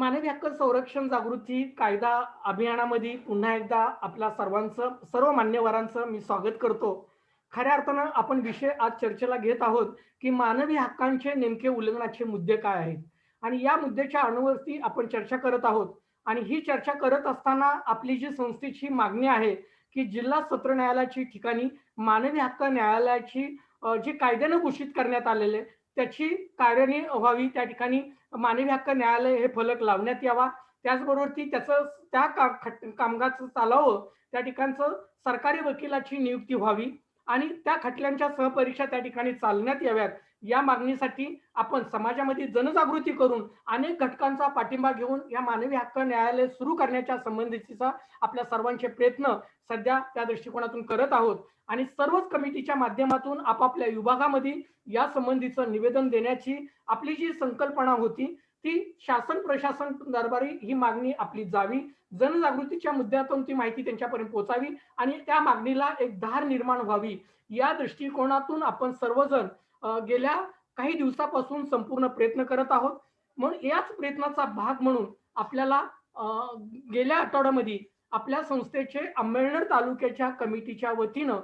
मानवी हक्क संरक्षण जागृती कायदा अभियानामध्ये पुन्हा एकदा आपल्या सर्व मान्यवरांचं मी स्वागत करतो. खऱ्या अर्थानं आपण विषय आज चर्चेला घेत आहोत, की मानवी हक्कांचे नेमके उल्लंघनाचे मुद्दे काय आहेत? आणि या मुद्द्याच्या अणुवरती आपण चर्चा करत आहोत. आणि ही चर्चा करत असताना आपली जी संस्थेची मागणी आहे, की जिल्हा सत्र न्यायालयाची ठिकाणी मानवी हक्क न्यायालयाची जी कायद्यानं घोषित करण्यात आलेले त्याची कार्यान्वी व्हावी. त्या ठिकाणी मानवी हक्क न्यायालय हे फलक लावण्यात यावा. त्याचबरोबर ती त्याचं त्या कामगाचं चालावं, त्या ठिकाणचं सरकारी वकिलाची नियुक्ती व्हावी आणि त्या खटल्यांच्या सहपरीक्षा त्या ठिकाणी चालण्यात याव्यात. या मागणीसाठी आपण समाजामध्ये जनजागृती करून अनेक घटकांचा पाठिंबा घेऊन या मानवी हक्क न्यायालय सुरू करण्याच्या संबंधीचा आपल्या सर्वांचे प्रयत्न सध्या त्या दृष्टिकोनातून करत आहोत आणि सर्वच कमिटीच्या माध्यमातून आपापल्या विभागामध्ये या संबंधीचं निवेदन देण्याची आपली जी संकल्पना होती ती शासन प्रशासन दरबारी ही मागणी आपली जावी. जनजागृतीच्या मुद्द्यातून ती माहिती त्यांच्यापर्यंत पोहोचावी आणि त्या मागणीला एक धार निर्माण व्हावी. या दृष्टिकोनातून आपण सर्वजण गेल्या काही दिवसापासून संपूर्ण प्रयत्न करत आहोत. म्हणून याच प्रयत्नाचा भाग म्हणून आपल्याला अ, गेल्या आठवड्यामध्ये आपल्या संस्थेचे अंमळनेर तालुक्याच्या कमिटीच्या वतीनं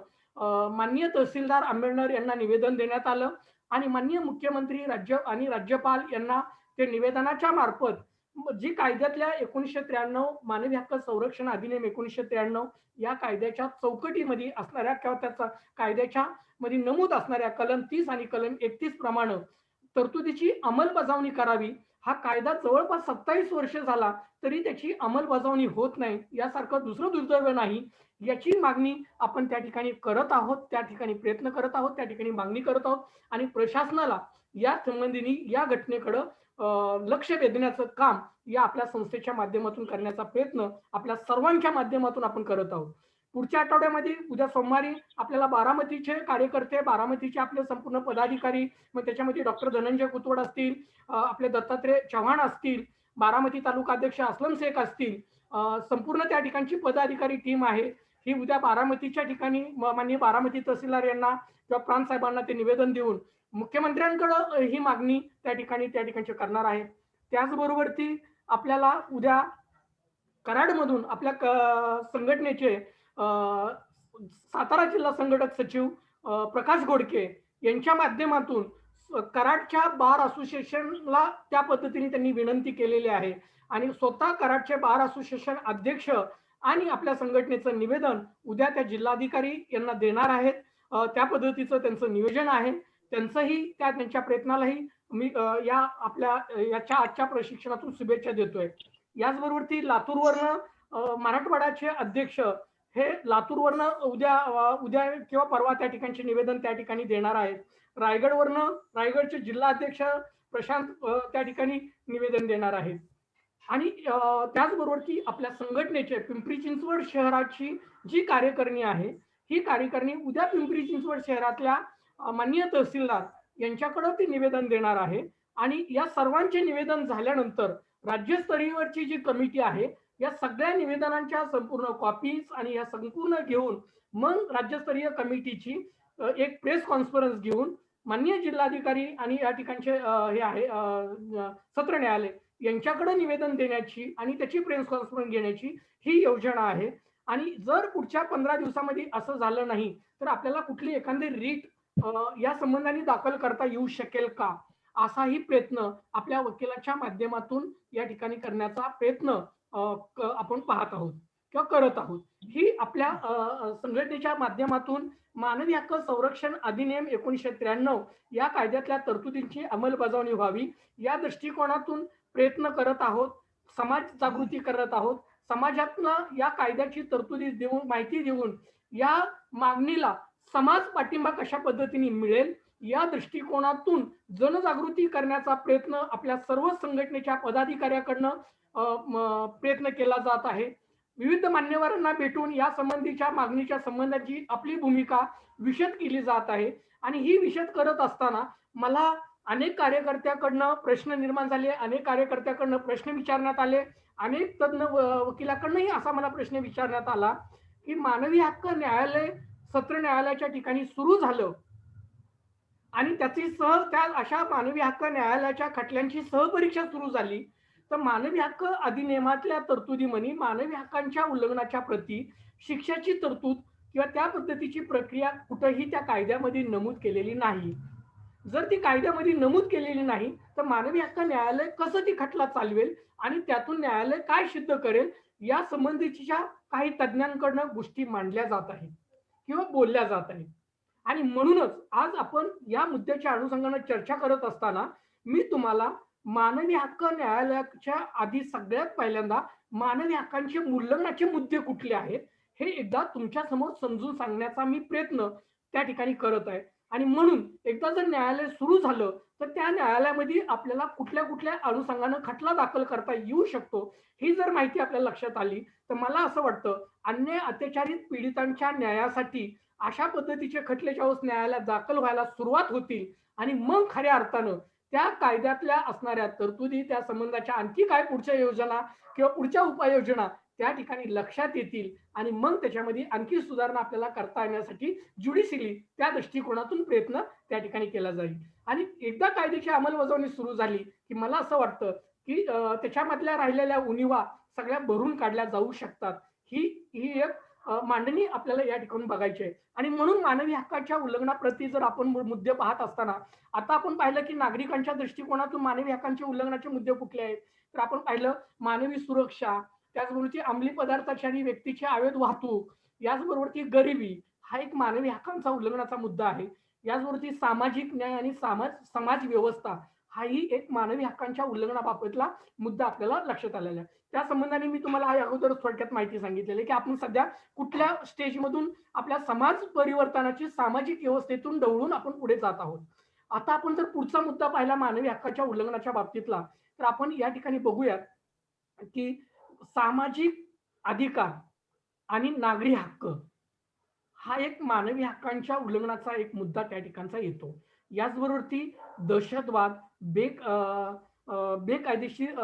माननीय तहसीलदार अंमळनेर यांना निवेदन देण्यात आलं आणि माननीय मुख्यमंत्री राज्यपाल यांना ते निवेदनाच्या मार्फत जी कायद्यातल्या 1993 मानवी हक्क संरक्षण अधिनियम 1993 या कायद्याच्या चौकटीमध्ये असणाऱ्या किंवा त्याचा कायद्याच्या मध्ये नमूद असणाऱ्या कलम 30 आणि कलम 31 प्रमाणे तरतुदीची अंमलबजावणी करावी. हा कायदा जवळपास 27 वर्ष झाला तरी त्याची अंमलबजावणी होत नाही. यासारखं दुसरं दुर्दैव नाही. याची मागणी आपण त्या ठिकाणी करत आहोत, त्या ठिकाणी प्रयत्न करत आहोत, त्या ठिकाणी मागणी करत आहोत आणि प्रशासनाला या संबंधीनी या घटनेकडं लक्ष वेधण्याचं काम या आपल्या संस्थेच्या माध्यमातून करण्याचा प्रयत्न आपल्या सर्वांच्या माध्यमातून आपण करत आहोत. पुढच्या आठवड्यामध्ये उद्या सोमवारी आपल्याला बारामतीचे कार्यकर्ते, बारामतीचे आपले संपूर्ण पदाधिकारी, मग त्याच्यामध्ये डॉक्टर धनंजय कुतवड असतील, आपले दत्तात्रय चव्हाण असतील, बारामती तालुका अध्यक्ष अस्लम शेख असतील, संपूर्ण त्या ठिकाणची पदाधिकारी टीम आहे. ही उद्या बारामतीच्या ठिकाणी माननीय बारामती तहसीलदार यांना किंवा प्रांत साहेबांना ते निवेदन देऊन मुख्यमंत्र्यांकडे ही मागणी त्या ठिकाणची करणार आहे. त्याचबरोबर ती आपल्याला उद्या कराडमधून आपल्या संघटनेचे सातारा जिल्हा संघटक सचिव प्रकाश घोडके यांच्या माध्यमातून कराडच्या बार असोसिएशनला त्या पद्धतीने त्यांनी विनंती केलेली आहे आणि स्वतः कराडचे बार असोसिएशन अध्यक्ष आणि आपल्या संघटनेचं निवेदन उद्या त्या जिल्हाधिकारी यांना देणार आहेत. त्या पद्धतीचं त्यांचं नियोजन आहे. त्यांच्या प्रयत्नालाही मी या आपल्या याच्या आजच्या प्रशिक्षणातून शुभेच्छा देतोय. याचबरोबर ती लातूरवरनं मराठवाड्याचे अध्यक्ष हे लातूरवरनं उद्या किंवा परवा त्या ठिकाणचे निवेदन त्या ठिकाणी देणार आहेत. रायगडचे जिल्हा अध्यक्ष प्रशांत त्या ठिकाणी निवेदन देणार आहेत. आणि त्याचबरोबर की आपल्या संघटनेचे पिंपरी चिंचवड शहराची जी कार्यकारिणी आहे, ही कार्यकारिणी उद्या पिंपरी चिंचवड शहरातल्या माननीय तहसीलदार यांच्याकडे ते निवेदन देणार आहे आणि या सर्वांचे निवेदन झाल्यानंतर राज्यस्तरीयवरची जी कमिटी आहे, या सगळ्या निवेदनांच्या संपूर्ण कॉपीज आणि या संपूर्ण घेऊन मग राज्यस्तरीय कमिटीची एक प्रेस कॉन्फरन्स घेऊन माननीय जिल्हाधिकारी आणि या ठिकाणचे हे आहे सत्र न्यायालय यांच्याकडे निवेदन देण्याची आणि त्याची प्रेस कॉन्फरन्स घेण्याची ही योजना आहे. आणि जर पुढच्या 15 दिवसामध्ये असं झालं नाही तर आपल्याला कुठली एखादी रीट या संबंधाने दाखल करता येऊ शकेल का, असाही प्रयत्न आपल्या वकिलाच्या माध्यमातून या ठिकाणी करण्याचा प्रयत्न आपण पाहत आहोत किंवा करत आहोत. ही आपल्या संघटनेच्या माध्यमातून मानवी हक्क संरक्षण अधिनियम 1993 या कायद्यातल्या तरतुदींची अंमलबजावणी व्हावी या दृष्टिकोनातून प्रयत्न करत आहोत. समाज जागृती करत आहोत. समाजातला या कायद्याची तरतुदी देऊन माहिती देऊन या मागणीला समाज पाठिंबा कशा पद्धतीने मिळेल या दृष्टिकोनातून जनजागृती करण्याचा प्रयत्न आपल्या सर्व संघटनेच्या पदाधिकाऱ्याकडनं प्रयत्न केला जात आहे. विविध मान्यवरांना भेटून या संबंधीच्या मागणीच्या संबंधाची आपली भूमिका विशद केली जात आहे आणि ही विशद करत असताना मला अनेक कार्यकर्त्याकडनं प्रश्न निर्माण झाले, अनेक कार्यकर्त्याकडनं प्रश्न विचारण्यात आले, अनेक तज्ञ वकिलाकडनंही असा मला प्रश्न विचारण्यात आला की मानवी हक्क न्यायालय सत्र न्यायालयाच्या ठिकाणी सुरू झालं आणि त्या अशा मानवी हक्क न्यायालयाच्या खटल्यांची सहपरीक्षा सुरू झाली तर मानवी हक्क अधिनियमातल्या तरतुदीमध्ये मानवी हक्कांच्या उल्लंघनाच्या प्रती शिक्षाची तरतूद किंवा त्या पद्धतीची प्रक्रिया कुठेही त्या कायद्यामध्ये नमूद केलेली नाही. जर ती कायद्यामध्ये नमूद केलेली नाही तर मानवी हक्क न्यायालय कसं ती खटला चालवेल आणि त्यातून न्यायालय काय सिद्ध करेल या संबंधीच्या काही तज्ञांकडनं गोष्टी मांडल्या जात आहेत किंवा बोलल्या जात आहेत. आणि म्हणूनच आज आपण या मुद्द्याच्या अनुषंगाने चर्चा करत असताना मी तुम्हाला मानवी हक्क न्यायालयाच्या आधी सगळ्यात पहिल्यांदा मानवी हक्कांचे उल्लंघनाचे मुद्दे कुठले आहेत हे एकदा तुमच्या समोर समजून सांगण्याचा मी प्रयत्न त्या ठिकाणी करत आहे. आणि म्हणून एकदा जर न्यायालय सुरू झालं तर त्या न्यायालयामध्ये आपल्याला कुठल्या कुठल्या अनुषंगाने खटला दाखल करता येऊ शकतो ही जर माहिती आपल्याला लक्षात आली तर मला असं वाटतं अन्याय अत्याचारित पीडितांच्या न्यायासाठी अशा पद्धतीचे खटले ज्यावेळेस न्यायालयात दाखल व्हायला सुरुवात होतील आणि मग खऱ्या अर्थानं त्या कायद्यातल्या असणाऱ्या तरतुदी त्या संबंधाच्या आणखी काय पुढच्या योजना किंवा पुढच्या उपाययोजना त्या ठिकाणी लक्षात येतील आणि मग त्याच्यामध्ये आणखी सुधारणा आपल्याला करता येण्यासाठी ज्युडिशियली त्या दृष्टिकोनातून प्रयत्न त्या ठिकाणी केला जाईल. आणि एकदा कायद्याची अंमलबजावणी सुरू झाली की मला असं वाटतं की त्याच्यामधल्या राहिलेल्या उणिवा सगळ्या भरून काढल्या जाऊ शकतात. ही ही एक मांडणी आपल्याला या ठिकाणी बघायची आहे. आणि म्हणून मानवी हक्काच्या उल्लंघनाप्रती जर आपण मुद्दे पाहत असताना आता आपण पाहिलं की नागरिकांच्या दृष्टिकोनातून मानवी हक्कांचे उल्लंघनाचे मुद्दे कुठले आहेत तर आपण पाहिलं मानवी सुरक्षा, त्याचबरोबर अंमली पदार्थाची आणि व्यक्तीची अवैध वाहतूक, याचबरोबर गरिबी हा एक मानवी हक्कांचा उल्लंघनाचा मुद्दा आहे. याचबरोबर सामाजिक न्याय आणि समाज व्यवस्था हाही एक मानवी हक्कांच्या उल्लंघनाबाबतला मुद्दा आपल्याला लक्षात आलेला आहे. त्या संबंधाने मी तुम्हाला अगोदर थोडक्यात माहिती सांगितलेली की आपण सध्या कुठल्या स्टेजमधून आपल्या समाज परिवर्तनाची सामाजिक व्यवस्थेतून ढवळून आपण पुढे जात आहोत. आता आपण जर पुढचा मुद्दा पाहिला मानवी हक्काच्या उल्लंघनाच्या बाबतीतला तर आपण या ठिकाणी बघूयात की सामाजिक अधिकार आणि नागरी हक्क हा एक मानवी हक्कांच्या उल्लंघनाचा एक मुद्दा त्या ठिकाणचा येतो. याचबरोबर दहशतवाद, बेकायदेशीर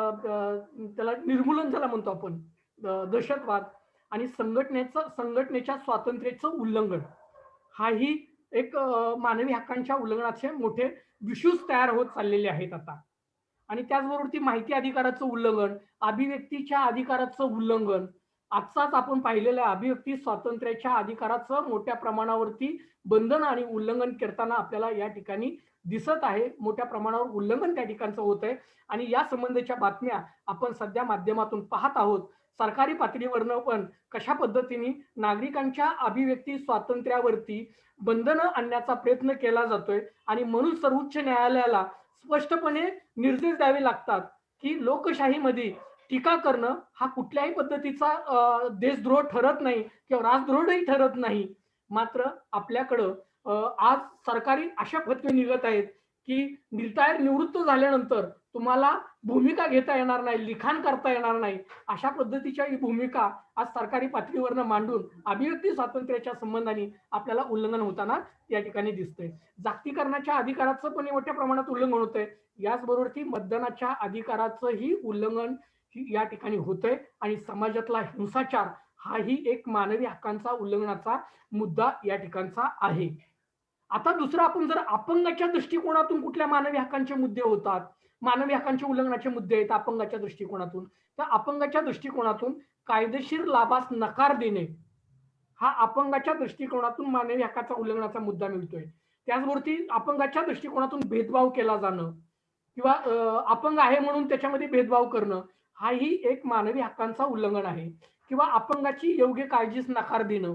त्याला निर्मूलन ज्याला म्हणतो आपण दहशतवाद आणि संघटनेच्या स्वातंत्र्याचं उल्लंघन हाही एक मानवी हक्कांच्या उल्लंघनाचे मोठे विश्वच तयार होत चाललेले आहेत आता. आणि त्याचबरोबर माहिती अधिकाराचं उल्लंघन, अभिव्यक्तीच्या अधिकाराचं उल्लंघन, आजचाच आपण पाहिलेल्या अभिव्यक्ती स्वातंत्र्याच्या अधिकाराचं मोठ्या प्रमाणावरती बंधन आणि उल्लंघन करताना आपल्याला या ठिकाणी दिसत आहे. मोठ्या प्रमाणावर उल्लंघन त्या ठिकाणचं होत आहे आणि या संबंधीच्या बातम्या आपण सध्या माध्यमातून पाहत आहोत. सरकारी पातळीवरनं पण कशा पद्धतीने नागरिकांच्या अभिव्यक्ती स्वातंत्र्यावरती बंधनं आणण्याचा प्रयत्न केला जातोय आणि म्हणून सर्वोच्च न्यायालयाला स्पष्टपणे निर्देश द्यावे लागतात की लोकशाहीमध्ये टीका करणं हा कुठल्याही पद्धतीचा देशद्रोह ठरत नाही किंवा राजद्रोहही ठरत नाही. मात्र आपल्याकडं आज सरकारी अशा फतवे निघत आहेत की निवृत्त झाल्यानंतर तुम्हाला भूमिका घेता येणार नाही, लिखाण करता येणार नाही, अशा पद्धतीच्या ही भूमिका आज सरकारी पातळीवरनं मांडून अभिव्यक्ती स्वातंत्र्याच्या संबंधाने आपल्याला उल्लंघन होताना या ठिकाणी दिसतंय. जागतिकीकरणाच्या अधिकाराचं पण मोठ्या प्रमाणात उल्लंघन होतंय. याचबरोबर मतदानाच्या अधिकाराचंही उल्लंघन या ठिकाणी होतंय आणि समाजातला हिंसाचार हाही एक मानवी हक्कांचा उल्लंघनाचा मुद्दा या ठिकाणचा आहे. आता दुसरं आपण जर अपंगाच्या दृष्टिकोनातून कुठल्या मानवी हक्कांचे मुद्दे होतात, मानवी हक्कांचे उल्लंघनाचे मुद्दे आहेत अपंगाच्या दृष्टिकोनातून, तर अपंगाच्या दृष्टिकोनातून कायदेशीर लाभास नकार देणे हा अपंगाच्या दृष्टिकोनातून मानवी हक्काचा उल्लंघनाचा मुद्दा मिळतोय. त्याचबरोबर अपंगाच्या दृष्टिकोनातून भेदभाव केला जाणं किंवा अपंग आहे म्हणून त्याच्यामध्ये भेदभाव करणं हाही एक मानवी हक्कांचा उल्लंघन आहे. किंवा अपंगाची योग्य काळजीस नकार देणं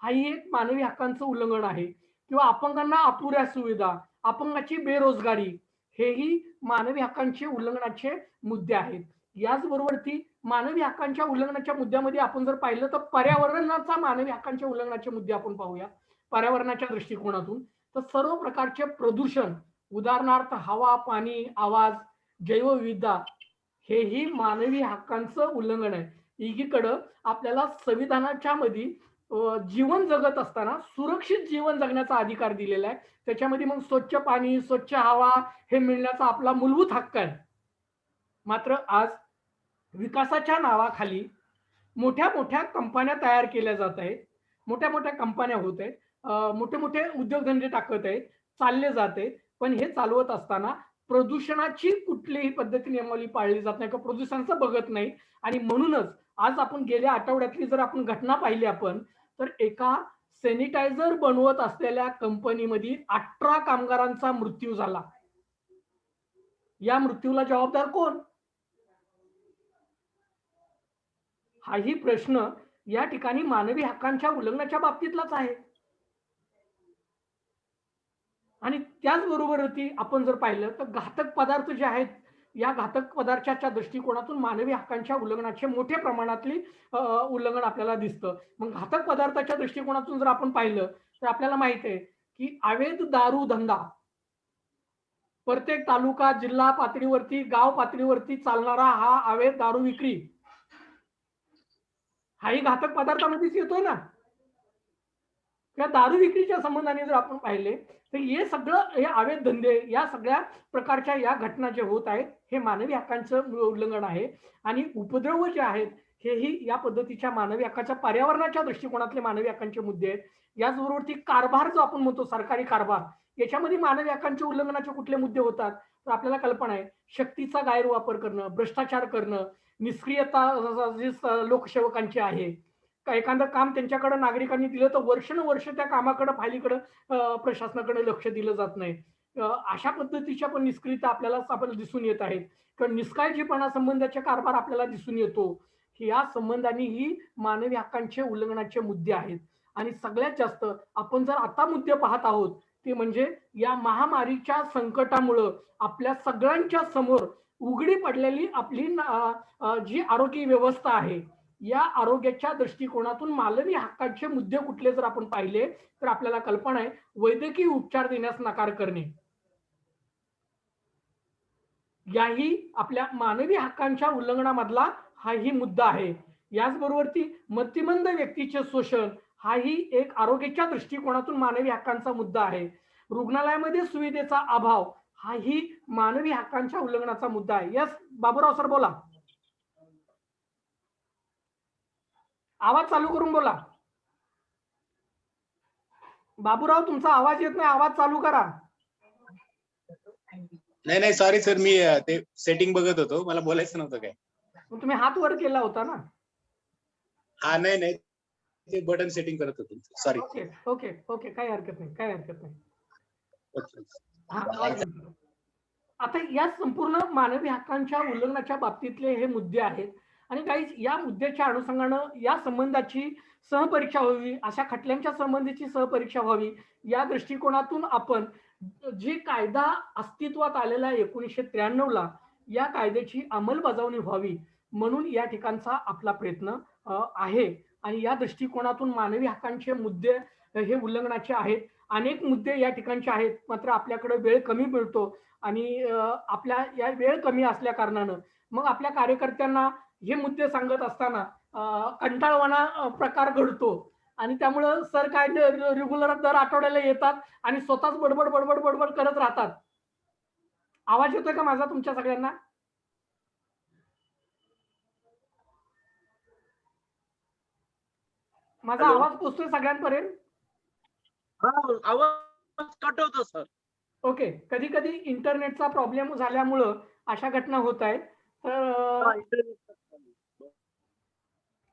हाही एक मानवी हक्कांचं उल्लंघन आहे. किंवा अपंगांना अपुऱ्या सुविधा, अपंगाची बेरोजगारी हेही मानवी हक्कांचे उल्लंघनाचे मुद्दे आहेत. याचबरोबर मानवी हक्कांच्या उल्लंघनाच्या मुद्द्यामध्ये आपण जर पाहिलं तर पर्यावरणाचा मानवी हक्कांच्या उल्लंघनाचे मुद्दे आपण पाहूया. पर्यावरणाच्या दृष्टिकोनातून तर सर्व प्रकारचे प्रदूषण उदाहरणार्थ हवा, पाणी, आवाज, जैवविविधता हेही मानवी हक्कांचं उल्लंघन आहे. एकीकडं आपल्याला संविधानाच्या मध्ये जीवन जगत असताना सुरक्षित जीवन जगण्याचा अधिकार दिलेला आहे. त्याच्यामध्ये मग स्वच्छ पाणी, स्वच्छ हवा हे मिळण्याचा आपला मूलभूत हक्क आहे. मात्र आज विकासाच्या नावाखाली मोठ्या मोठ्या कंपन्या तयार केल्या जात आहेत, मोठ्या मोठ्या कंपन्या होत आहेत, मोठे मोठे उद्योगधंदे टाकत आहेत, चालले जाते. पण हे चालवत असताना प्रदूषणाची कुठलीही पद्धती नियमावली पाळली जात नाही किंवा प्रदूषणाचं बघत नाही. आणि म्हणूनच आज आपण गेल्या आठवड्यातली जर आपण घटना पाहिली आपण, तर एका सॅनिटायझर बनवत असलेल्या कंपनीमध्ये 18 कामगारांचा मृत्यू झाला. या मृत्यूला जबाबदार कोण? हाही प्रश्न या ठिकाणी मानवी हक्कांच्या उल्लंघनाच्या बाबतीतलाच आहे. आणि त्याचबरोबरती आपण जर पाहिलं तर घातक पदार्थ जे आहेत, या घातक पदार्थाच्या दृष्टिकोनातून मानवी हक्कांच्या उल्लंघनाचे मोठ्या प्रमाणातली उल्लंघन आपल्याला दिसतं. मग घातक पदार्थाच्या दृष्टिकोनातून जर आपण पाहिलं तर आपल्याला माहित आहे की अवैध दारू धंदा प्रत्येक तालुका, जिल्हा पातळीवरती, गाव पातळीवरती चालणारा हा अवैध दारू विक्री हाही घातक पदार्थामध्येच येतोय ना. त्या दारू विक्रीच्या संबंधाने जर आपण पाहिले तर हे सगळं हे अवैध धंदे, या सगळ्या प्रकारच्या या घटना जे होत आहेत हे मानवी हक्कांचं उल्लंघन आहे. आणि उपद्रव जे आहेत हेही या पद्धतीच्या मानवी हक्काच्या, पर्यावरणाच्या दृष्टिकोनातले मानवी हक्कांचे मुद्दे आहेत. याचबरोबर ती कारभार जो आपण म्हणतो, सरकारी कारभार, याच्यामध्ये मानवी हक्कांच्या उल्लंघनाचे कुठले मुद्दे होतात तर आपल्याला कल्पना आहे. शक्तीचा गैरवापर करणं, भ्रष्टाचार करणं, निष्क्रियता जी लोकसेवकांची आहे, एखादं काम त्यांच्याकडे नागरिकांनी दिलं तर वर्षानुवर्ष त्या कामाकडे, फायलीकडे प्रशासनाकडे लक्ष दिलं जात नाही. अशा पद्धतीच्या पण निष्क्रियता आपल्याला दिसून येत आहेत किंवा निष्काळजीपणा संबंधाचे कारभार आपल्याला दिसून येतो. या संबंधाने ही मानवी हक्कांचे उल्लंघनाचे मुद्दे आहेत. आणि सगळ्यात जास्त आपण जर आता मुद्दे पाहत आहोत ते म्हणजे या महामारीच्या संकटामुळं आपल्या सगळ्यांच्या समोर उघडी पडलेली आपली जी आरोग्य व्यवस्था आहे, या आरोग्याच्या दृष्टिकोनातून मानवी हक्काचे मुद्दे कुठले जर आपण पाहिले तर आपल्याला कल्पना आहे, वैद्यकीय उपचार देण्यास नकार करणे, याही आपल्या मानवी हक्कांच्या उल्लंघनामधला हाही मुद्दा आहे. याचबरोबर ती मतिमंद व्यक्तीचे शोषण हाही एक आरोग्याच्या दृष्टिकोनातून मानवी हक्कांचा मुद्दा आहे. रुग्णालयामध्ये सुविधेचा अभाव हाही मानवी हक्कांच्या उल्लंघनाचा मुद्दा आहे. यस बाबूराव सर बोला, आवाज चालू करून बोला. बाबूराव तुमचा आवाज येत नाही, आवाज चालू करा. नाही सॉरी सर, मी ते सेटिंग बघत होतो, मला बोलायचं नव्हतं काय. तुम्ही हात वर केला होता ना. हा नाही ते बटन सेटिंग करत होतो, सॉरी. ओके ओके ओके, काही हरकत नाही, काही हरकत नाही. आता या संपूर्ण मानवी हक्कांच्या उल्लंघनाच्या बाबतीतले हे मुद्दे आहेत. आणि काही या मुद्द्याच्या अनुषंगानं या संबंधाची सहपरीक्षा व्हावी, अशा खटल्यांच्या संबंधीची सहपरीक्षा व्हावी, या दृष्टिकोनातून आपण जे कायदा अस्तित्वात आलेला 1993 ला, या कायद्याची अंमलबजावणी व्हावी म्हणून या ठिकाणचा आपला प्रयत्न आहे. आणि या दृष्टिकोनातून मानवी हक्कांचे मुद्दे हे उल्लंघनाचे आहेत. अनेक मुद्दे या ठिकाणचे आहेत, मात्र आपल्याकडे वेळ कमी मिळतो आणि आपल्या या वेळ कमी असल्या कारणानं मग आपल्या कार्यकर्त्यांना हे मुद्दे सांगत असताना कंटाळवाणा प्रकार घडतो. आणि त्यामुळं सर काय रेग्युलर दर आठवड्याला येतात आणि स्वतःच बडबड बडबड बडबड करत राहतात. आवाज येतोय का माझा तुमच्या सगळ्यांना? माझा आवाज पोहोचतोय सगळ्यांपर्यंत? आवाज कट होतो सर. ओके, कधी कधी इंटरनेटचा प्रॉब्लेम झाल्यामुळं अशा घटना होत आहेत. तर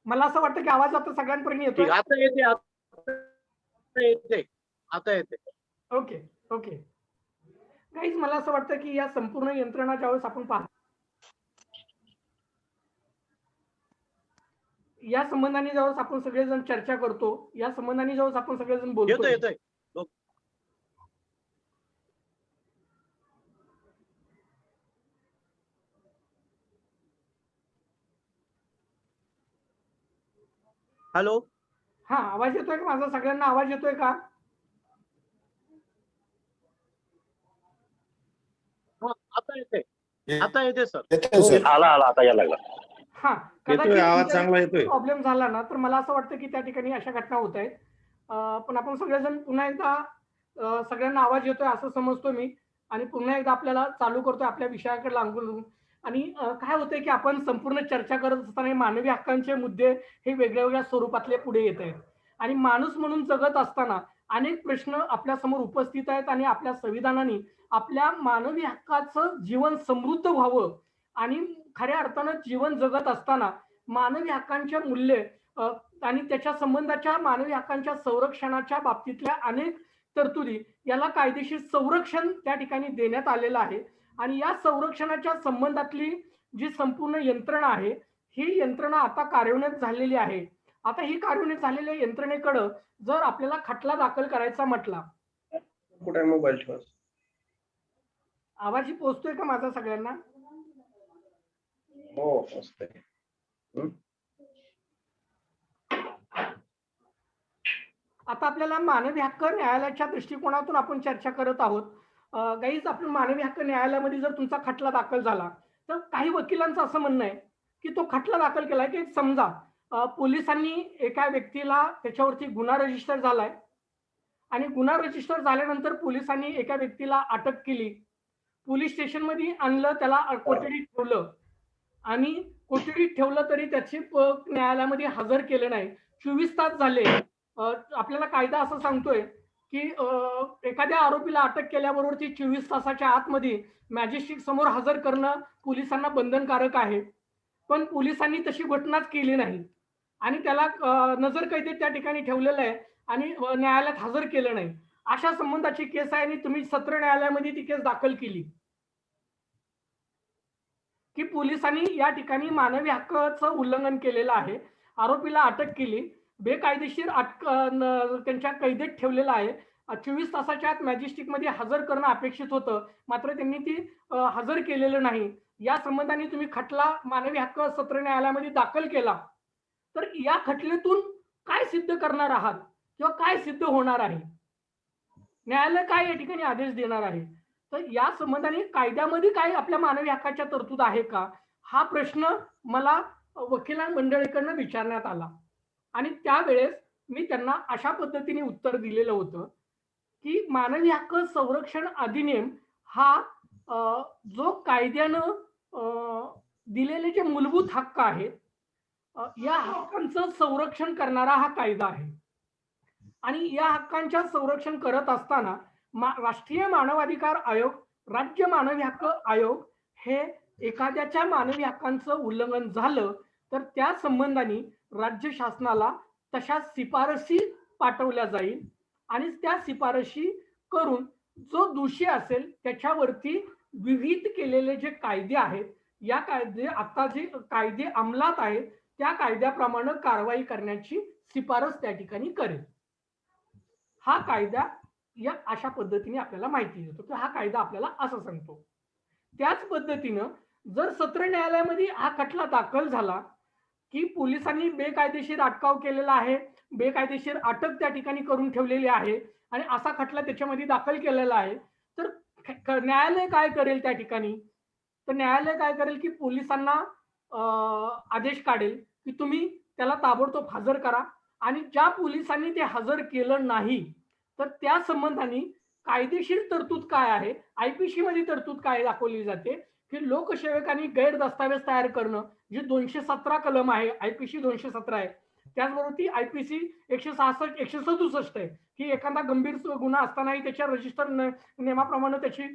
मला असं वाटतं की आवाज आता सगळ्यांपर्यंत येतोय. आता येते. ओके ओके गाईज, मला असं वाटतं की या संपूर्ण यंत्रणा ज्यावेळेस आपण पाहतो, या संबंधाने ज्यावेळेस आपण सगळेजण चर्चा करतो, या संबंधाने ज्यावेळेस आपण सगळेजण बोलतो, येतोय. हॅलो, हा आवाज येतोय का माझा? सगळ्यांना आवाज येतोय का? आता येते सर. आला आता यायला लागला. हा, आवाज चांगला येतोय. प्रॉब्लेम झाला ना तर मला असं वाटतं की त्या ठिकाणी अशा घटना होत आहेत. पण आपण सगळेजण पुन्हा एकदा सगळ्यांना आवाज येतोय असं समजतो मी, आणि पुन्हा एकदा आपल्याला चालू करतोय आपल्या विषयाकडे लागून. आणि काय होतंय की आपण संपूर्ण चर्चा करत असताना मानवी हक्कांचे मुद्दे हे वेगळ्या वेगळ्या स्वरूपातले पुढे येत आहेत. आणि माणूस म्हणून जगत असताना अनेक प्रश्न आपल्या समोर उपस्थित आहेत आणि आपल्या संविधानाने आपल्या मानवी हक्काचं जीवन समृद्ध व्हावं आणि खऱ्या अर्थानं जीवन जगत असताना मानवी हक्कांच्या मूल्य आणि त्याच्या संबंधाच्या मानवी हक्कांच्या संरक्षणाच्या बाबतीतल्या अनेक तरतुदी याला कायदेशीर संरक्षण त्या ठिकाणी देण्यात आलेलं आहे. आणि या संरक्षणाच्या संबंधातली जी संपूर्ण यंत्रणा आहे ही यंत्रणा आता कार्यान्वित झालेली आहे. आता ही कार्यान्वित झालेल्या यंत्रणेकडं जर आपल्याला खटला दाखल करायचा म्हटला, कुठे मोबाईल ठेवा. आवाज पोहोचतोय का माझा सगळ्यांना? हो असते. आता आपल्याला मानवी हक्क न्यायालयाच्या दृष्टिकोनातून आपण चर्चा करत आहोत. गाईज, आपण मानवी हक्क न्यायालयामध्ये जर तुमचा खटला दाखल झाला तर काही वकिलांचं असं म्हणणं आहे की तो खटला दाखल केलाय की समजा पोलिसांनी एका व्यक्तीला त्याच्यावरती गुन्हा रजिस्टर झालाय आणि गुन्हा रजिस्टर झाल्यानंतर पोलिसांनी एका व्यक्तीला अटक केली, पोलीस स्टेशनमध्ये आणलं, त्याला कोठडीत ठेवलं आणि कोठडीत ठेवलं तरी त्याची न्यायालयामध्ये हजर केलं नाही. 24 तास झाले. आपल्याला कायदा असं सांगतोय की एखाद्या आरोपीला अटक केल्याबरोबर ती 24 तासाच्या आतमध्ये मॅजिस्ट्रेट समोर हजर करणं पोलिसांना बंधनकारक आहे. पण पोलिसांनी तशी घटनाच केली नाही आणि त्याला नजर कैदेत त्या ठिकाणी ठेवलेलं आहे आणि न्यायालयात हजर केलं नाही. अशा संबंधाची केस आहे आणि तुम्ही सत्र न्यायालयामध्ये ती केस दाखल केली की पोलिसांनी या ठिकाणी मानवी हक्काचं उल्लंघन केलेलं आहे, आरोपीला अटक केली, बेकायदेशीर त्यांच्या कैदेत ठेवलेलं आहे, 24 तासाच्या आत मॅजिस्ट्रेट मध्ये हजर करणं अपेक्षित होतं, मात्र त्यांनी ती हजर केलेलं नाही. या संबंधाने तुम्ही खटला मानवी हक्क सत्र न्यायालयामध्ये दाखल केला तर या खटल्यातून काय सिद्ध करणार आहात किंवा काय सिद्ध होणार आहे, न्यायालय काय या ठिकाणी आदेश देणार आहे? तर या संबंधाने कायद्यामध्ये काय आपल्या मानवी हक्काच्या तरतूद आहे का, हा प्रश्न मला वकिलां मंडळीकडनं विचारण्यात आला आणि त्यावेळेस मी त्यांना अशा पद्धतीने उत्तर दिलेलं होतं की मानवी हक्क संरक्षण अधिनियम हा जो कायद्यानं दिलेले जे मूलभूत हक्क आहेत या हक्कांचं संरक्षण करणारा हा कायदा आहे. आणि या हक्कांच्या संरक्षण करत असताना राष्ट्रीय मानवाधिकार आयोग, राज्य मानवी हक्क आयोग हे एखाद्याच्या मानवी हक्कांचं उल्लंघन झालं तर त्या संबंधाने राज्य शासनाला तशा शिफारसी पाठवल्या जाईल आणि त्या शिफारसी करून जो दोषी असेल त्याच्यावरती विहित केलेले जे कायदे आहेत, या कायदे आता जे कायदे अंमलात आहेत त्या कायद्याप्रमाणे कारवाई करण्याची शिफारस त्या ठिकाणी करेल. हा कायदा या अशा पद्धतीने आपल्याला माहिती देतो की हा कायदा आपल्याला असं सांगतो. त्याच पद्धतीनं जर सत्र न्यायालयामध्ये हा खटला दाखल झाला की पोलिसांनी बेकायदेशीर अटकाव केलेला आहे, बेकायदेशीर अटक त्या ठिकाणी करून ठेवलेली आहे आणि असा खटला त्याच्यामध्ये दाखल केलेला आहे, तर न्यायालय काय करेल त्या ठिकाणी? तर न्यायालय काय करेल की पोलिसांना आदेश काढेल की तुम्ही त्याला ताबडतोब हजर करा आणि ज्या पोलिसांनी ते हजर केलं नाही तर त्या संबंधाने कायदेशीर तरतूद काय आहे, आयपीसी मध्ये तरतूद काय दाखवली जाते की लोकसेवकांनी गैर दस्तावेज तयार करणं, जी 217 कलम आहे, आयपीसी 217 आहे, त्याचबरोबर ती आयपीसी 166 167 आहे की एखादा गंभीर गुन्हा असतानाही त्याच्या रजिस्टर नियमाप्रमाणे त्याची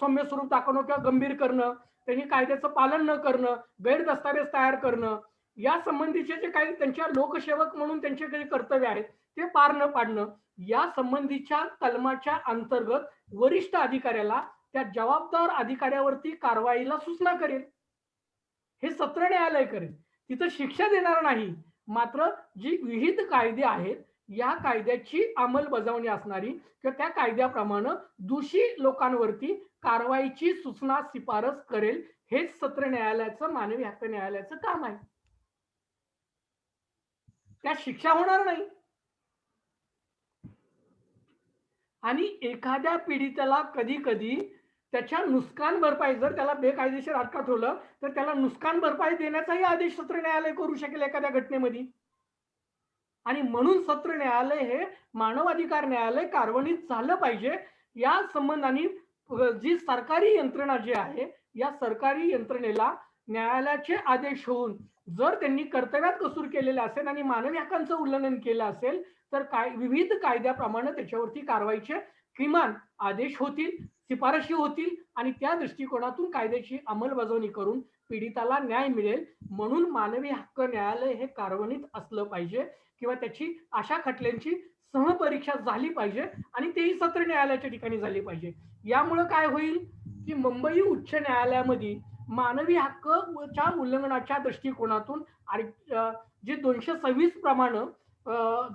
सौम्य स्वरूप दाखवणं किंवा गंभीर करणं, त्यांनी कायद्याचं पालन न करणं, गैर दस्तावेज तयार करणं, या संबंधीचे जे काही त्यांच्या लोकसेवक म्हणून त्यांचे काही कर्तव्य आहेत ते पार न पाडणं, या संबंधीच्या कलमाच्या अंतर्गत वरिष्ठ अधिकाऱ्याला त्या जबाबदार अधिकाऱ्यावरती कारवाईला सूचना करेल. हे सत्र न्यायालय करेल, तिथं शिक्षा देणार नाही, मात्र जी विहित कायदे आहेत या कायद्याची अंमलबजावणी असणारी किंवा त्या कायद्याप्रमाणे दोषी लोकांवरती कारवाईची सूचना शिफारस करेल. हेच सत्र न्यायालयाचं मानवी हक्क न्यायालयाचं काम आहे. त्या शिक्षा होणार नाही आणि एखाद्या पीडितेला कधी कधी त्याच्या नुकसान भरपाई, जर त्याला बेकायदेशीर अटकात ठेवलं तर त्याला नुकसान भरपाई देण्याचाही आदेश सत्र न्यायालय करू शकेल एखाद्या घटनेमध्ये. आणि म्हणून सत्र न्यायालय हे मानवाधिकार न्यायालय कार्यान्वित झालं पाहिजे. या संबंधाने जी सरकारी यंत्रणा जी आहे या सरकारी यंत्रणेला न्यायालयाचे आदेश होऊन जर त्यांनी कर्तव्यात कसूर केलेला असेल आणि मानवी हक्कांचं उल्लंघन केलं असेल तर विविध कायद्याप्रमाणे त्याच्यावरती कारवाईचे किमान आदेश होतील, शिफारशी होतील आणि त्या दृष्टिकोनातून कायद्याची अंमलबजावणी करून पीडिताला न्याय मिळेल. म्हणून मानवी हक्क न्यायालय हे कार्यान्वित असलं पाहिजे किंवा त्याची अशा खटल्यांची सहपरीक्षा झाली पाहिजे आणि तेही सत्र न्यायालयाच्या ठिकाणी झाली पाहिजे. यामुळे काय होईल की मुंबई उच्च न्यायालयामध्ये मानवी हक्कच्या उल्लंघनाच्या दृष्टिकोनातून जे 226 प्रमाणे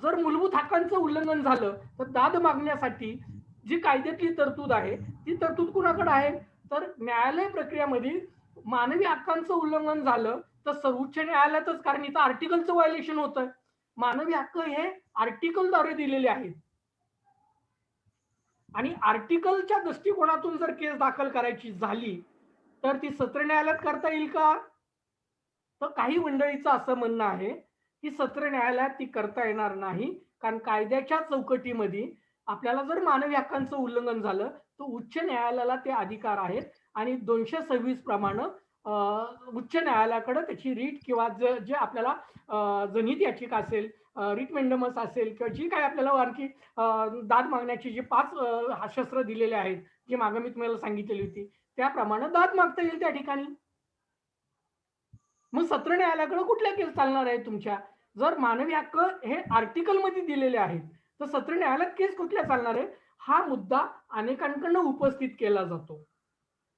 जर मूलभूत हक्कांचं उल्लंघन झालं तर दाद मागण्यासाठी जी कायद्यातली तरतूद आहे ती तरतूद कुणाकडे आहे, तर न्यायालय प्रक्रियेमध्ये मानवी हक्कांचं उल्लंघन झालं तर सर्वोच्च न्यायालयातच, कारण इथं आर्टिकलचं व्हायलेशन होतं. मानवी हक्क हे आर्टिकलद्वारे दिलेले आहेत आणि आर्टिकलच्या दृष्टिकोनातून जर केस दाखल करायची झाली तर ती सत्र न्यायालयात करता येईल का? तर काही मंडळीचं असं म्हणणं आहे की सत्र न्यायालयात ती करता येणार नाही, कारण कायद्याच्या चौकटीमध्ये आपल्याला जर मानवी हक्कांचं उल्लंघन झालं तर उच्च न्यायालयाला ते अधिकार आहेत आणि 226 प्रमाणे उच्च न्यायालयाकडे त्याची रीट किंवा जे आपल्याला जनहित याचिका असेल, रिट मेंडमस असेल किंवा जी काय आपल्याला आणखी दाद मागण्याची जी 5 शस्त्र दिलेले आहेत, जी मागे मी तुम्हाला सांगितलेली होती, त्याप्रमाणे दाद मागता येईल त्या ठिकाणी. मग सत्र न्यायालयाकडे कुठल्या केस चालणार आहे तुमच्या? जर मानवी हक्क हे आर्टिकल मध्ये दिलेले आहेत तर सत्र न्यायालयात केस कुठल्या चालणार आहे? हा मुद्दा अनेकांकडून उपस्थित केला जातो.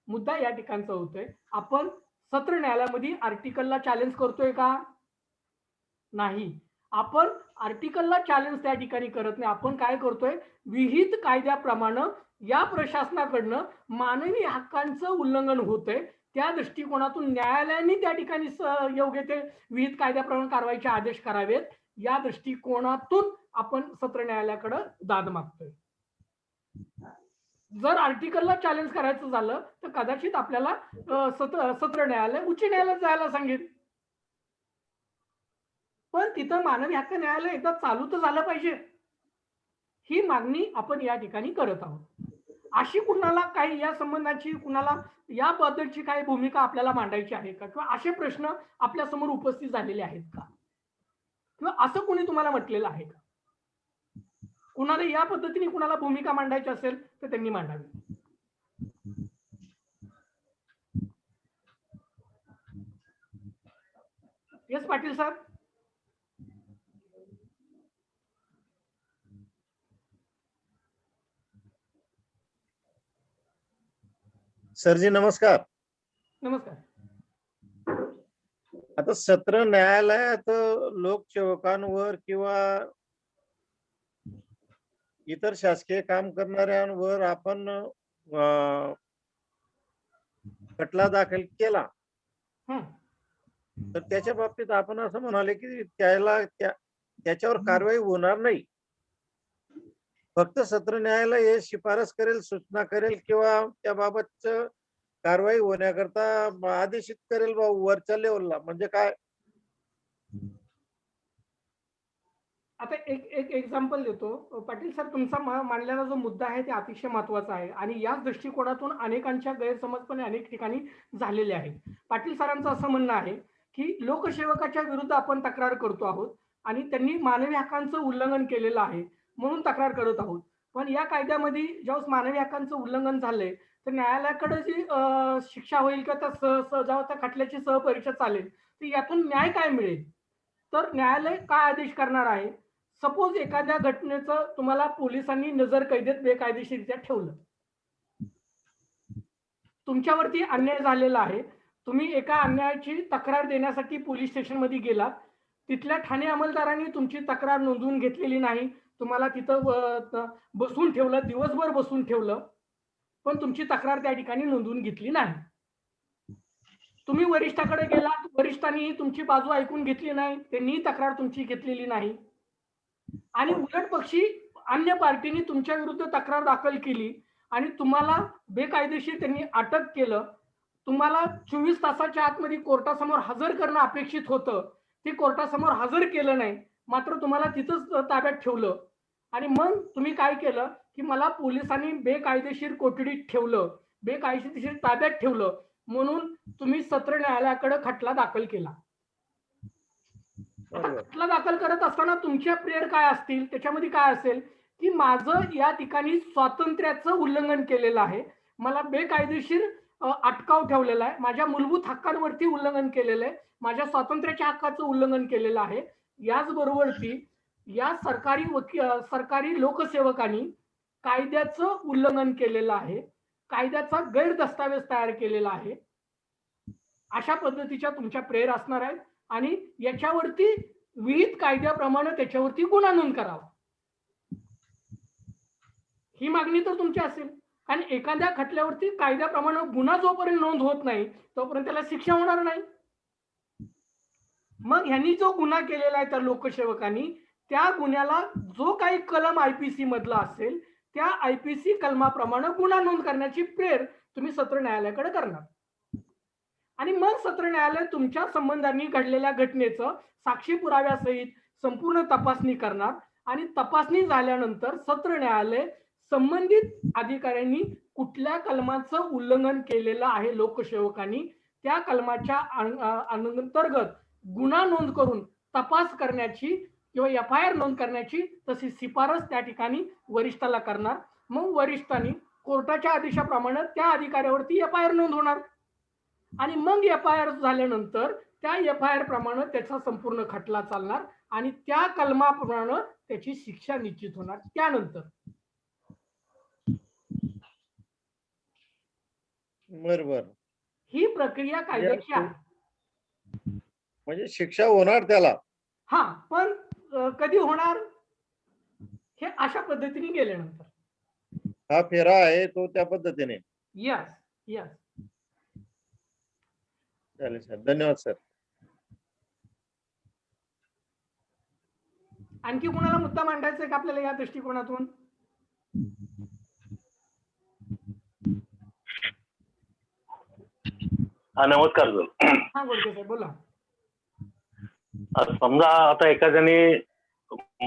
मुद्दा या ठिकाणचा होतोय, आपण सत्र न्यायालयामध्ये आर्टिकलला चॅलेंज करतोय का? नाही. आपण आर्टिकलला चॅलेंज त्या ठिकाणी करत नाही. आपण काय करतोय, विहित कायद्याप्रमाणे या प्रशासनाकडनं मानवी हक्कांचं उल्लंघन होतंय त्या दृष्टिकोनातून न्यायालयाने त्या ठिकाणी योग्य ते विहित कायद्याप्रमाणे कारवाईचे आदेश करावेत, या दृष्टिकोनातून आपण सत्र न्यायालयाकडे दाद मागतोय. जर आर्टिकलला चॅलेंज करायचं झालं तर कदाचित आपल्याला सत्र न्यायालय उच्च न्यायालयात जायला सांगेल. पण तिथं मानवी हक्क न्यायालय एकदा चालू तर झालं पाहिजे, ही मागणी आपण या ठिकाणी करत आहोत. अशी कुणाला काही या संबंधाची कुणाला याबद्दलची काही भूमिका आपल्याला मांडायची आहे का, किंवा असे प्रश्न आपल्या समोर उपस्थित झालेले आहेत का, किंवा असं कोणी तुम्हाला म्हटलेलं आहे का? कुणाला या पद्धतीने कुणाला भूमिका मांडायची असेल तर त्यांनी मांडावी. येस पाटील साहेब. सर जी नमस्कार. नमस्कार. आता सत्र न्यायालयात लोकसेवकांवर किंवा इतर शासकीय काम करणाऱ्यांवर आपण खटला दाखल केला तर त्याच्या बाबतीत आपण असं म्हणाले की त्याच्यावर कारवाई होणार नाही, फक्त सत्र न्यायालय हे शिफारस करेल, सूचना करेल किंवा त्याबाबत कारवाई होण्याकरता आदेशित करेल वरच्या लेवलला, म्हणजे काय? आता एक एक्झाम्पल देतो पाटील सर. तुमचा मांडलेला जो मुद्दा आहे ते अतिशय महत्वाचा आहे आणि याच दृष्टिकोनातून अनेकांच्या गैरसमजपणे अनेक ठिकाणी झालेले आहेत. पाटील सरांचं असं म्हणणं आहे की लोकसेवकाच्या विरुद्ध आपण तक्रार करतो आहोत आणि त्यांनी मानवी हक्कांचं उल्लंघन केलेलं आहे म्हणून तक्रार करत आहोत. पण या कायद्यामध्ये ज्यावेळेस मानवी हक्कांचं उल्लंघन झालंय तर न्यायालयाकडे जी शिक्षा होईल किंवा जेव्हा त्या खटल्याची सहपरीक्षा चालेल तर यातून न्याय काय मिळेल, तर न्यायालय काय आदेश करणार आहे. सपोज एखाद्या घटनेचं तुम्हाला पोलिसांनी नजर कैदेत बेकायदेशीरित्या ठेवलं, तुमच्यावरती अन्याय झालेला आहे, तुम्ही एका अन्यायाची तक्रार देण्यासाठी पोलीस स्टेशन मध्ये गेलात, तिथल्या ठाणे अंमलदारांनी तुमची तक्रार नोंदवून घेतलेली नाही, तुम्हाला तिथं बसून ठेवलं, दिवसभर बसून ठेवलं, पण तुमची तक्रार त्या ठिकाणी नोंदवून घेतली नाही. तुम्ही वरिष्ठाकडे गेलात, वरिष्ठांनी तुमची बाजू ऐकून घेतली नाही, त्यांनी तक्रार तुमची घेतलेली नाही आणि उलट पक्षी अन्य पार्टीने तुमच्या विरुद्ध तक्रार दाखल केली आणि तुम्हाला बेकायदेशीर त्यांनी अटक केलं, तुम्हाला 24 तासाच्या आतमध्ये कोर्टासमोर हजर करणं अपेक्षित होतं, ते कोर्टासमोर हजर केलं नाही, मात्र तुम्हाला तिथंच ताब्यात ठेवलं आणि मग तुम्ही काय केलं की मला पोलिसांनी बेकायदेशीर कोठडीत ठेवलं, बेकायदेशीर ताब्यात ठेवलं म्हणून तुम्ही सत्र न्यायालयाकडे खटला दाखल केला. खटला दाखल करत असताना तुमच्या प्रेयर काय असतील, त्याच्यामध्ये काय असेल, की माझं या ठिकाणी स्वातंत्र्याचं उल्लंघन केलेलं आहे, मला बेकायदेशीर अटकाव ठेवलेला आहे, माझ्या मूलभूत हक्कांवरती उल्लंघन केलेलं आहे, माझ्या स्वातंत्र्याच्या हक्काचं उल्लंघन केलेलं आहे. याचबरोबरती या सरकारी लोकसेवकांनी कायद्याचं उल्लंघन केलेलं आहे, कायद्याचा गैरदस्तावेज तयार केलेला आहे. अशा पद्धतीच्या तुमच्या प्रेयर असणार आहेत आणि याच्यावरती विहित कायद्याप्रमाणे त्याच्यावरती गुन्हा नोंद करावा, ही मागणी तर तुमची असेल. आणि एखाद्या खटल्यावरती कायद्याप्रमाणे गुन्हा जोपर्यंत नोंद होत नाही तोपर्यंत त्याला शिक्षा होणार नाही. मग ह्यांनी जो गुन्हा केलेला आहे त्या लोकसेवकांनी, त्या गुन्ह्याला जो काही कलम आयपीसी मधला असेल त्या आयपीसी कलमाप्रमाणे गुन्हा नोंद करण्याची प्रेर तुम्ही सत्र न्यायालयाकडे करणार. आणि मग सत्र न्यायालय तुमच्या संबंधांनी घडलेल्या घटनेचं साक्षी पुराव्यासहित संपूर्ण तपासणी करणार आणि तपासणी झाल्यानंतर सत्र न्यायालय संबंधित अधिकाऱ्यांनी कुठल्या कलमाचं उल्लंघन केलेलं आहे लोकसेवकांनी त्या कलमाच्या अंतर्गत गुन्हा नोंद करून तपास करण्याची किंवा एफआयआर नोंद करण्याची तशी शिफारस त्या ठिकाणी वरिष्ठाला करणार. मग वरिष्ठांनी कोर्टाच्या आदेशाप्रमाणे त्या अधिकाऱ्यावरती एफआयआर नोंद होणार आणि मग एफआयआर झाल्यानंतर त्या एफआयआर प्रमाणे त्याचा संपूर्ण खटला चालणार आणि त्या कलमाप्रमाणे त्याची शिक्षा निश्चित होणार. त्यानंतर बरोबर, ही प्रक्रिया कायद्याची आहे. म्हणजे शिक्षा होणार त्याला. हा, पण कधी होणार हे अशा पद्धतीने गेल्यानंतर. हा फेरा आहे तो त्या पद्धतीने. Yes yes. चालेल सर, धन्यवाद सर. आणखी कोणाला मुद्दा मांडायचा आहे का आपल्याला या दृष्टिकोनातून? हा, नमस्कार सर. हा, बोलतो साहेब, बोला. समजा आता एखाद्याने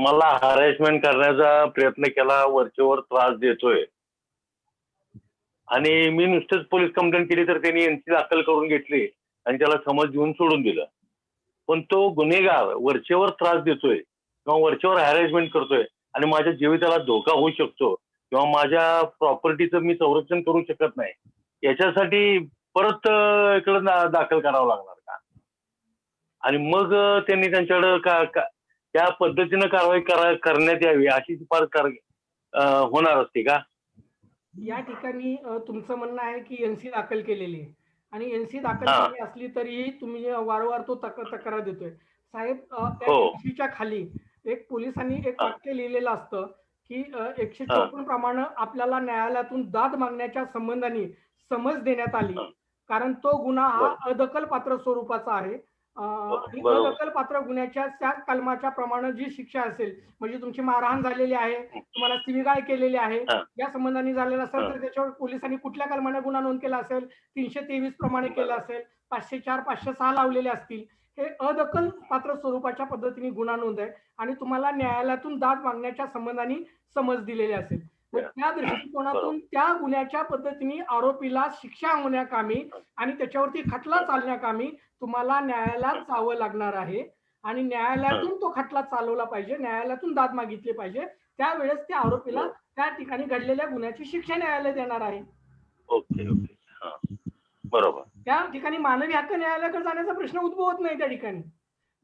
मला हॅरेसमेंट करण्याचा प्रयत्न केला, वरचेवर त्रास देतोय आणि मी नुसतेच पोलीस कंप्लेंट केली तर त्यांनी यांची दाखल करून घेतली आणि त्याला समज देऊन सोडून दिलं. पण तो गुन्हेगार वरचेवर त्रास देतोय किंवा वरचेवर हॅरेसमेंट करतोय आणि माझ्या जीविताला धोका होऊ शकतो किंवा माझ्या प्रॉपर्टीचं मी संरक्षण करू शकत नाही, याच्यासाठी परत इकडे दाखल करावं लागणार का? आणि मग त्यांनी त्यांच्याकडे त्या पद्धतीनं कारवाई करण्यात यावी अशी शिफारस होणार असते का? या ठिकाणी तुमचं म्हणणं आहे की एनसी दाखल केलेली आहे आणि एनसी दाखल केली असली तरी तुम्ही वारंवार तो तक्रार देतोय साहेब. त्या एनसीच्या खाली एक पोलिसांनी एक वाक्य लिहिलेलं असतं की 154 प्रमाणे आपल्याला न्यायालयातून दाद मागण्याच्या संबंधाने समज देण्यात आली, कारण तो गुन्हा हा अदखलपात्र स्वरूपाचा आहे. अदखल पात्र गुन्ह्याच्या त्या कलमाच्या प्रमाणे जी शिक्षा असेल, म्हणजे तुमची मारहाण झालेली आहे, तुम्हाला शिवीगाळ केलेली आहे, या संबंधाने झालेला असेल तर त्याच्यावर पोलिसांनी कुठल्या कलमाने गुन्हा नोंद केला असेल, 323 प्रमाणे केला असेल, 504 506 लावलेले असतील. हे अदखल पात्र स्वरूपाच्या पद्धतीने गुन्हा नोंद आहे आणि तुम्हाला न्यायालयातून दाद मागण्याच्या संबंधाने समज दिलेली असेल. त्या दृष्टिकोनातून त्या गुन्ह्याच्या पद्धतीने आरोपीला शिक्षा होण्याकामी आणि त्याच्यावरती खटला चालण्याकामी तुम्हाला न्यायालयात जावं लागणार आहे आणि न्यायालयातून तो खटला चालवला पाहिजे, न्यायालयातून दाद मागितली पाहिजे. त्यावेळेस त्या आरोपीला त्या ठिकाणी घडलेल्या गुन्ह्याची शिक्षा न्यायालय देणार आहे. ओके ओके, बरोबर. त्या ठिकाणी मानवी हक्क न्यायालयाकडे जाण्याचा प्रश्न उद्भवत नाही त्या ठिकाणी.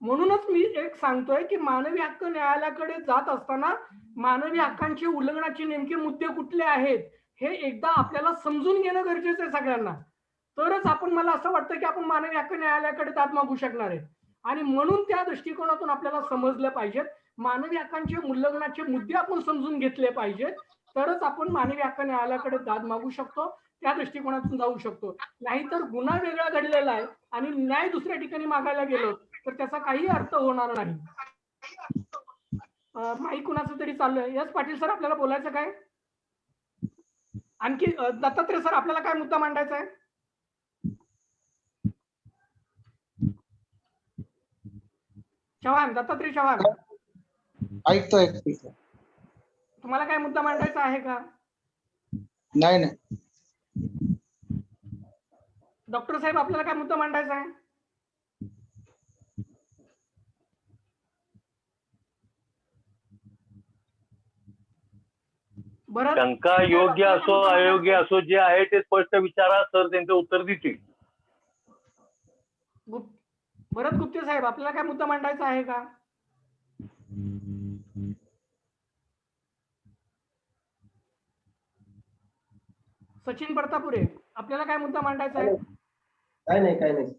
म्हणूनच मी एक सांगतोय की मानवी हक्क न्यायालयाकडे जात असताना मानवी हक्कांचे उल्लंघनाचे नेमके मुद्दे कुठले आहेत हे एकदा आपल्याला समजून घेणं गरजेचं आहे सगळ्यांना. तरच आपण, मला असं वाटतं की आपण मानवी हक्क न्यायालयाकडे दाद मागू शकणार आहे. आणि म्हणून त्या दृष्टिकोनातून आपल्याला समजलं पाहिजेत मानवी हक्कांचे उल्लंघनाचे मुद्दे आपण समजून घेतले पाहिजेत, तरच आपण मानवी हक्क न्यायालयाकडे दाद मागू शकतो, त्या दृष्टिकोनातून जाऊ शकतो. नाहीतर गुन्हा वेगळा घडलेला आहे आणि न्याय दुसऱ्या ठिकाणी मागायला गेलो तर त्याचा काही अर्थ होणार नाही. माईक कुणाचं तरी चाललंय. यस पाटील सर, आपल्याला बोलायचं काय? आणखी दत्तात्रय सर, आपल्याला काय मुद्दा मांडायचा आहे? चव्हाण, दत्तात्रय चव्हाण, ऐकतोय. तुम्हाला काय मुद्दा मांडायचा आहे का? नाही. डॉक्टर साहेब, आपल्याला काय मुद्दा मांडायचा आहे? भरत शंका योग्य असो अयोग्य असो जे आहे ते स्पष्ट विचारा, सर त्यांचं उत्तर देतील. भरत गुप्ते साहेब, आपल्याला काय मुद्दा मांडायचा आहे का? सचिन परतापुरे, आपल्याला काय मुद्दा मांडायचा आहे? काय नाही.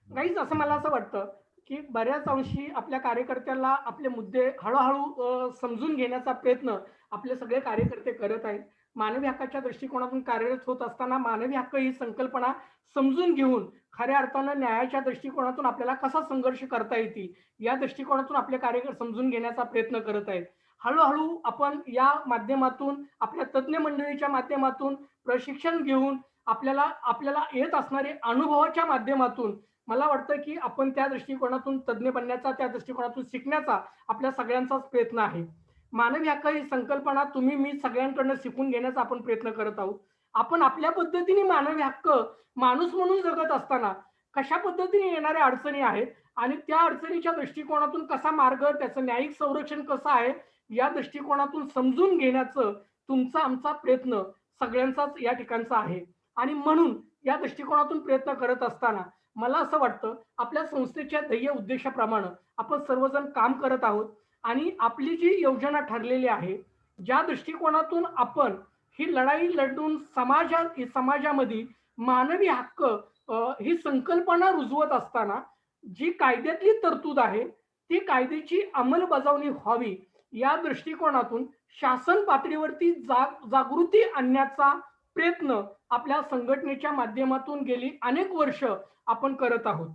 काहीच असं मला असं वाटतं की बऱ्याच अंशी आपल्या कार्यकर्त्याला आपले मुद्दे हळूहळू समजून घेण्याचा प्रयत्न आपले सगळे कार्यकर्ते करत आहेत. मानवी हक्काच्या दृष्टिकोनातून कार्यरत होत असताना मानवी हक्क ही संकल्पना समजून घेऊन खऱ्या अर्थानं न्यायाच्या दृष्टिकोनातून आपल्याला कसा संघर्ष करता येतील या दृष्टिकोनातून आपले कार्यकर्ते समजून घेण्याचा प्रयत्न करत आहेत. हळूहळू आपण या माध्यमातून आपल्या तज्ज्ञ मंडळीच्या माध्यमातून प्रशिक्षण घेऊन आपल्याला येत असणारे अनुभवाच्या माध्यमातून मला वाटतं की आपण त्या दृष्टिकोनातून तज्ज्ञ बनण्याचा, त्या दृष्टिकोनातून शिकण्याचा आपल्या सगळ्यांचाच प्रयत्न आहे. मानवी हक्क ही संकल्पना तुम्ही मी सगळ्यांकडनं शिकून घेण्याचा आपण प्रयत्न करत आहोत. आपण आपल्या पद्धतीने मानवी हक्क माणूस म्हणून जगत असताना कशा पद्धतीने येणाऱ्या अडचणी आहेत आणि त्या अडचणीच्या दृष्टिकोनातून कसा मार्ग, त्याचं न्यायिक संरक्षण कसं आहे या दृष्टिकोनातून समजून घेण्याचं तुमचा आमचा प्रयत्न सगळ्यांचाच या ठिकाणचा आहे. आणि म्हणून या दृष्टिकोनातून प्रयत्न करत असताना मला असं वाटतं आपल्या संस्थेच्या ध्येय उद्देशाप्रमाणे आपण सर्वजण काम करत आहोत आणि आपली जी योजना ठरलेली आहे, ज्या दृष्टिकोनातून आपण ही लढाई लढून समाजामध्ये मानवी हक्क ही संकल्पना रुजवत असताना जी कायद्यातली तरतूद आहे ती कायद्याची अंमलबजावणी व्हावी या दृष्टिकोनातून शासन पातळीवरती जागृती आणण्याचा प्रयत्न आपल्या संघटनेच्या माध्यमातून गेली अनेक वर्ष आपण करत आहोत.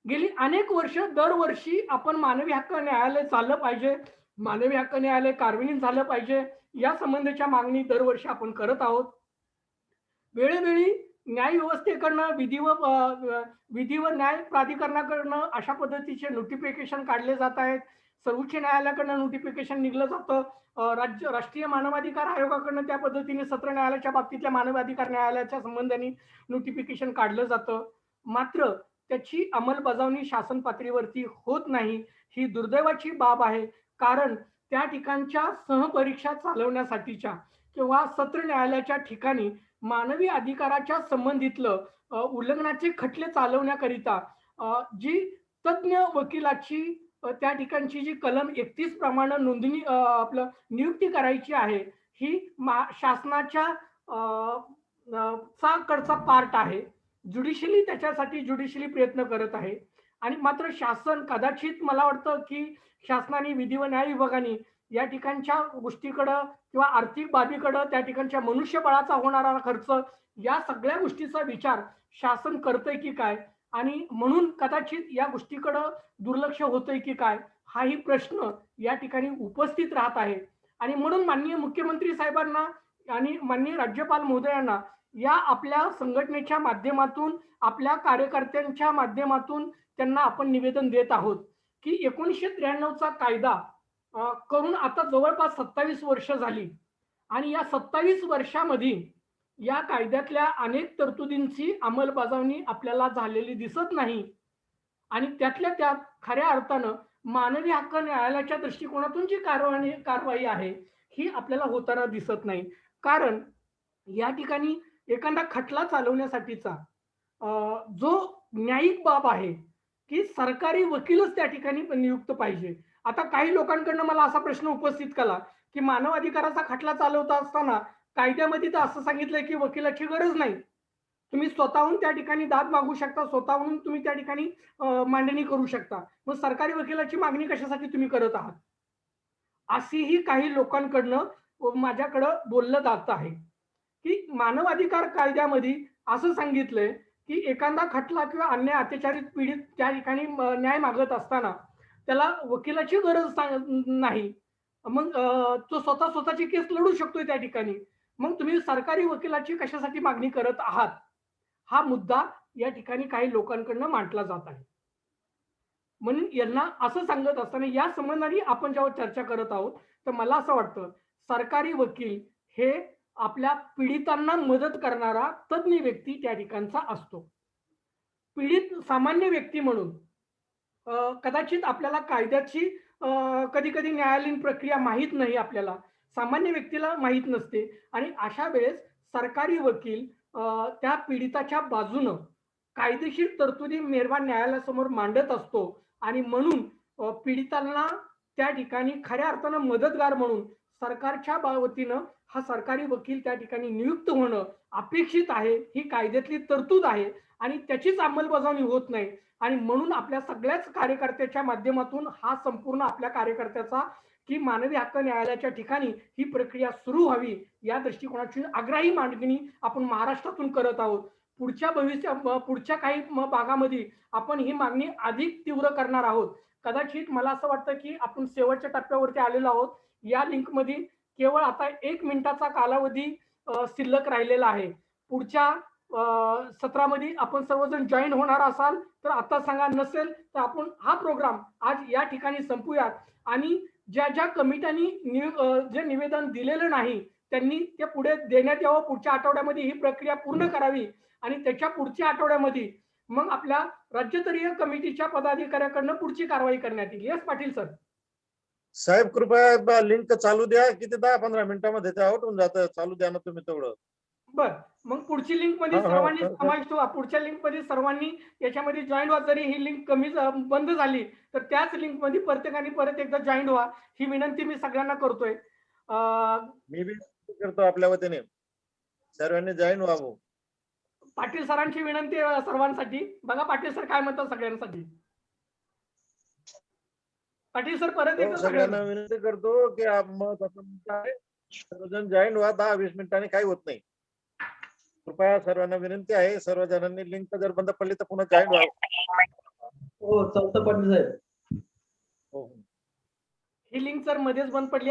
गेली अनेक वर्ष दरवर्षी आपण मानवी हक्क न्यायालय चाललं पाहिजे, मानवी हक्क न्यायालय कार्यान्वित झालं पाहिजे या संबंधीच्या मागणी दरवर्षी आपण करत आहोत. वेळोवेळी न्याय व्यवस्थेकडनं विधी व न्याय प्राधिकरणाकडनं अशा पद्धतीचे नोटिफिकेशन काढले जात आहेत. सर्वोच्च न्यायालयाकडनं नोटिफिकेशन निघलं जातं. राष्ट्रीय मानवाधिकार आयोगाकडनं त्या पद्धतीने सत्र न्यायालयाच्या बाबतीतल्या मानवाधिकार न्यायालयाच्या संबंधाने नोटिफिकेशन काढलं जातं. मात्र त्याची अंमलबजावणी शासन पातळीवरती होत नाही. ही दुर्दैवाची बाब आहे. कारण त्या ठिकाणच्या सहपरीक्षा चालवण्यासाठीच्या किंवा सत्र न्यायालयाच्या ठिकाणी मानवी अधिकाराच्या संबंधितलं उल्लंघनाचे खटले चालवण्याकरिता जी तज्ज्ञ वकिलाची त्या ठिकाणची जी कलम 31 प्रमाणे नोंदणी आपलं नियुक्ती करायची आहे ही शासनाच्या कडचा पार्ट आहे. ज्युडिशियली त्याच्यासाठी ज्युडिशियली प्रयत्न करत आहे आणि मात्र शासन कदाचित मला वाटतं की शासनाने विधी व न्याय विभागाने या ठिकाणच्या गोष्टीकडं किंवा आर्थिक बाबीकडं त्या ठिकाणच्या मनुष्यबळाचा होणारा खर्च या सगळ्या गोष्टीचा विचार शासन करतंय की काय आणि म्हणून कदाचित या गोष्टीकडं दुर्लक्ष होतंय की काय हाही प्रश्न या ठिकाणी उपस्थित राहत आहे. आणि म्हणून माननीय मुख्यमंत्री साहेबांना आणि माननीय राज्यपाल महोदयांना या आपल्या संघटनेच्या माध्यमातून आपल्या कार्यकर्त्यांच्या माध्यमातून त्यांना आपण निवेदन देत आहोत की 1993चा कायदा करून आता जवळपास 27 वर्ष झाली आणि या 27 वर्षामध्ये या कायद्यातल्या अनेक तरतुदींची अंमलबजावणी आपल्याला झालेली दिसत नाही आणि त्यातल्या त्यात खऱ्या अर्थानं मानवी हक्क न्यायालयाच्या दृष्टिकोनातून जी कारवाई आहे ही आपल्याला होताना दिसत नाही. कारण या ठिकाणी एखादा खटला चालवण्यासाठीचा जो न्यायिक बाब आहे की सरकारी वकीलच त्या ठिकाणी नियुक्त पाहिजे. आता काही लोकांकडनं मला असा प्रश्न उपस्थित केला की मानव अधिकाराचा खटला चालवता असताना कायद्यामध्ये तर असं सांगितलंय की वकिलाची गरज नाही, तुम्ही स्वतःहून त्या ठिकाणी दाद मागू शकता, स्वतःहून तुम्ही त्या ठिकाणी मांडणी करू शकता. मग सरकारी वकिलाची मागणी कशासाठी तुम्ही करत आहात अशीही काही लोकांकडनं माझ्याकडं बोललं जात आहे की मानव अधिकार कायद्यामध्ये असं सांगितलंय की एखादा खटला किंवा अन्य अत्याचारित पीडित त्या ठिकाणी न्याय मागत असताना त्याला वकिलाची गरज नाही, मग तो स्वतःची केस लढू शकतोय त्या ठिकाणी. मग तुम्ही सरकारी वकिलाची कशासाठी मागणी करत आहात हा मुद्दा या ठिकाणी काही लोकांकडनं मांडला जात आहे. म्हणून यांना असं सांगत असताना या संबंधाने आपण जेव्हा चर्चा करत आहोत तर मला असं वाटतं सरकारी वकील हे आपल्या पीडितांना मदत करणारा तज्ञ व्यक्ती त्या ठिकाणचा असतो. पीडित सामान्य व्यक्ती म्हणून कदाचित आपल्याला कायद्याची कधी कधी न्यायालयीन प्रक्रिया माहीत नाही आपल्याला, सामान्य व्यक्तीला माहीत नसते आणि अशा वेळेस सरकारी वकील त्या पीडिताच्या बाजूनं कायदेशीर तरतुदी मेहरबान न्यायालयासमोर मांडत असतो आणि म्हणून पीडितांना त्या ठिकाणी खऱ्या अर्थानं मदतगार म्हणून सरकारच्या वतीनं हा सरकारी वकील त्या ठिकाणी नियुक्त होणं अपेक्षित आहे. ही कायद्यातली तरतूद आहे आणि त्याचीच अंमलबजावणी होत नाही आणि म्हणून आपल्या सगळ्याच कार्यकर्त्याच्या माध्यमातून हा संपूर्ण आपल्या कार्यकर्त्याचा की मानवी हक्क न्यायालयाच्या ठिकाणी ही प्रक्रिया सुरू व्हावी या दृष्टिकोनाची आग्रही मागणी आपण महाराष्ट्रातून करत आहोत. पुढच्या काही भागामध्ये आपण ही मागणी अधिक तीव्र करणार आहोत. कदाचित मला असं वाटतं की आपण शेवटच्या टप्प्यावरती आलेलो आहोत. या लिंकमध्ये केवळ आता 1 मिनिटाचा कालावधी शिल्लक राहिलेला आहे. पुढच्या सत्रामध्ये आपण सर्वजण जॉईन होणार असाल तर आता सांगा, नसेल तर आपण हा प्रोग्राम आज या ठिकाणी संपूयात आणि ज्या ज्या कमिट्यांनी जे निवेदन दिलेलं नाही त्यांनी ते पुढे देण्यात यावं. पुढच्या आठवड्यामध्ये ही प्रक्रिया पूर्ण करावी आणि त्याच्या पुढच्या आठवड्यामध्ये मग आपल्या राज्यस्तरीय कमिटीच्या पदाधिकाऱ्याकडनं पुढची कारवाई करण्यात येईल. Yes Patil sir. साहेब कृपया लिंक चालू द्या. किती 10-15 मिनिटांमध्ये ते आउट होऊन जातं. चालू द्या ना तुम्ही तेवढं. बर, मग पुढची लिंक मध्ये सर्वांनी समाविष्ट व्हा. पुढच्या लिंक मध्ये सर्वांनी याच्यामध्ये जॉईन व्हा. जरी ही लिंक बंद झाली तर त्याच लिंक मध्ये प्रत्येकाने परत एकदा जॉईन व्हा ही विनंती मी सगळ्यांना करतोय. मी बी करतो आपल्या वतीने सर्वांनी जॉईन व्हावं. पाटील सरांची विनंती आहे सर्वांसाठी. बघा पाटील सर काय म्हणतात सगळ्यांसाठी. पाटील सर परत एकदा सगळ्यांना विनंती करतो की सर्वजण जॉईन व्हा. 10-20 मिनिटांनी काही होत नाही. कृपया सर्वांना विनंती आहे. सर्व जणांनी लिंक जर बंद पडली तर पुन्हा जॉईन व्हा. हो चालतं पाटील साहेब. हो. ही लिंक जर मध्येच बंद पडली